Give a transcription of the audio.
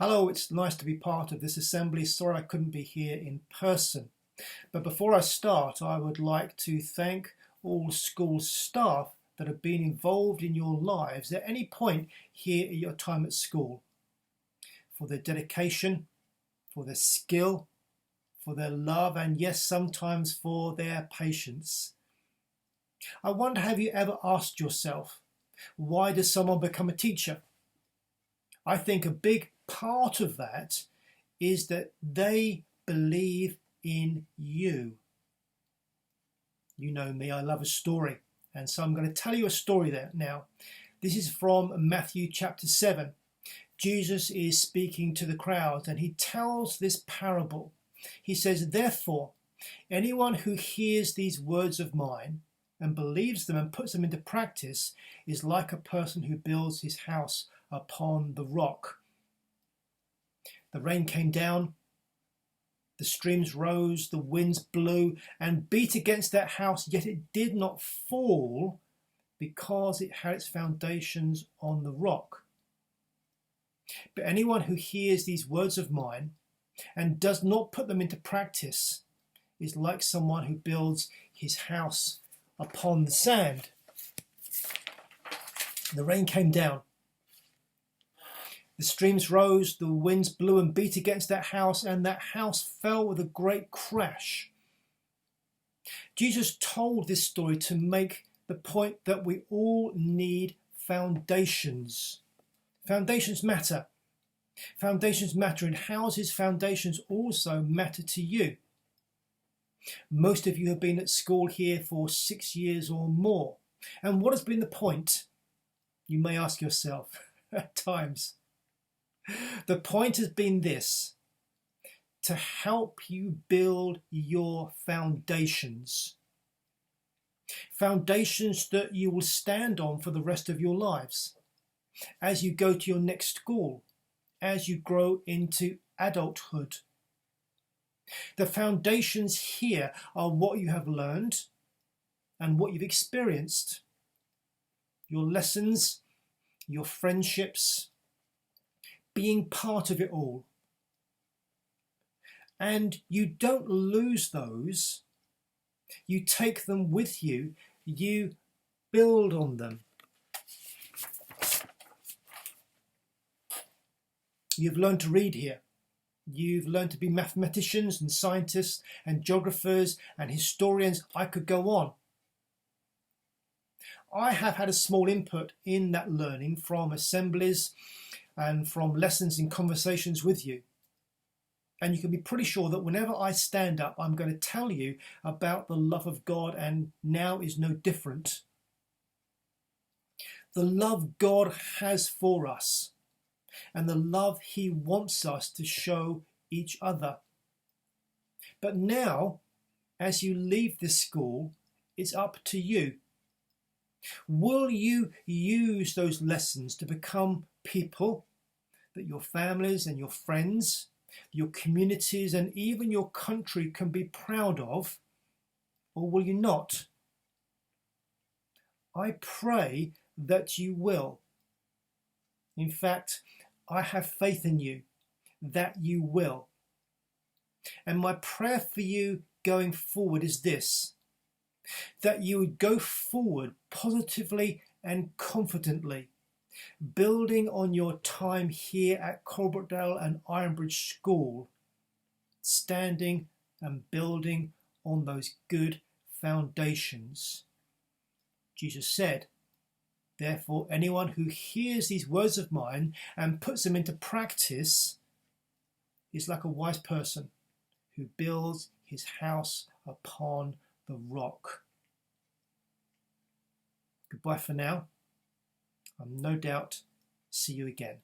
Hello, it's nice to be part of this assembly. Sorry I couldn't be here in person. But before I start, I would like to thank all school staff that have been involved in your lives at any point here at your time at school, for their dedication, for their skill, for their love, and yes, sometimes for their patience. I wonder, have you ever asked yourself, why does someone become a teacher? I think a big part of that is that they believe in you. You know me, I love a story, and so I'm going to tell you a story there now. This is from Matthew chapter 7. Jesus is speaking to the crowd and he tells this parable. He says, "Therefore, anyone who hears these words of mine and believes them and puts them into practice is like a person who builds his house upon the rock. The rain came down, the streams rose, the winds blew and beat against that house, yet it did not fall because it had its foundations on the rock. But anyone who hears these words of mine and does not put them into practice is like someone who builds his house upon the sand. The rain came down. The streams rose, the winds blew and beat against that house, and that house fell with a great crash." Jesus told this story to make the point that we all need foundations. Foundations matter. Foundations matter, and houses' foundations also matter to you. Most of you have been at school here for 6 years or more. And what has been the point? You may ask yourself at times. The point has been this: to help you build your foundations. Foundations that you will stand on for the rest of your lives. As you go to your next school, as you grow into adulthood. The foundations here are what you have learned and what you've experienced. Your lessons, your friendships, being part of it all. And you don't lose those. You take them with you. You build on them. You've learned to read here. You've learned to be mathematicians and scientists and geographers and historians. I could go on. I have had a small input in that learning from assemblies and from lessons and conversations with you. And you can be pretty sure that whenever I stand up, I'm going to tell you about the love of God, and now is no different. The love God has for us, and the love he wants us to show each other. But now, as you leave this school, it's up to you. Will you use those lessons to become people that your families and your friends, your communities and even your country can be proud of, or will you not? I pray that you will. In fact, I have faith in you that you will. And my prayer for you going forward is this: that you would go forward positively and confidently, building on your time here at Coalbrookdale and Ironbridge School, standing and building on those good foundations. Jesus said, "Therefore, anyone who hears these words of mine and puts them into practice is like a wise person who builds his house upon the rock." Goodbye for now. I'll no doubt see you again.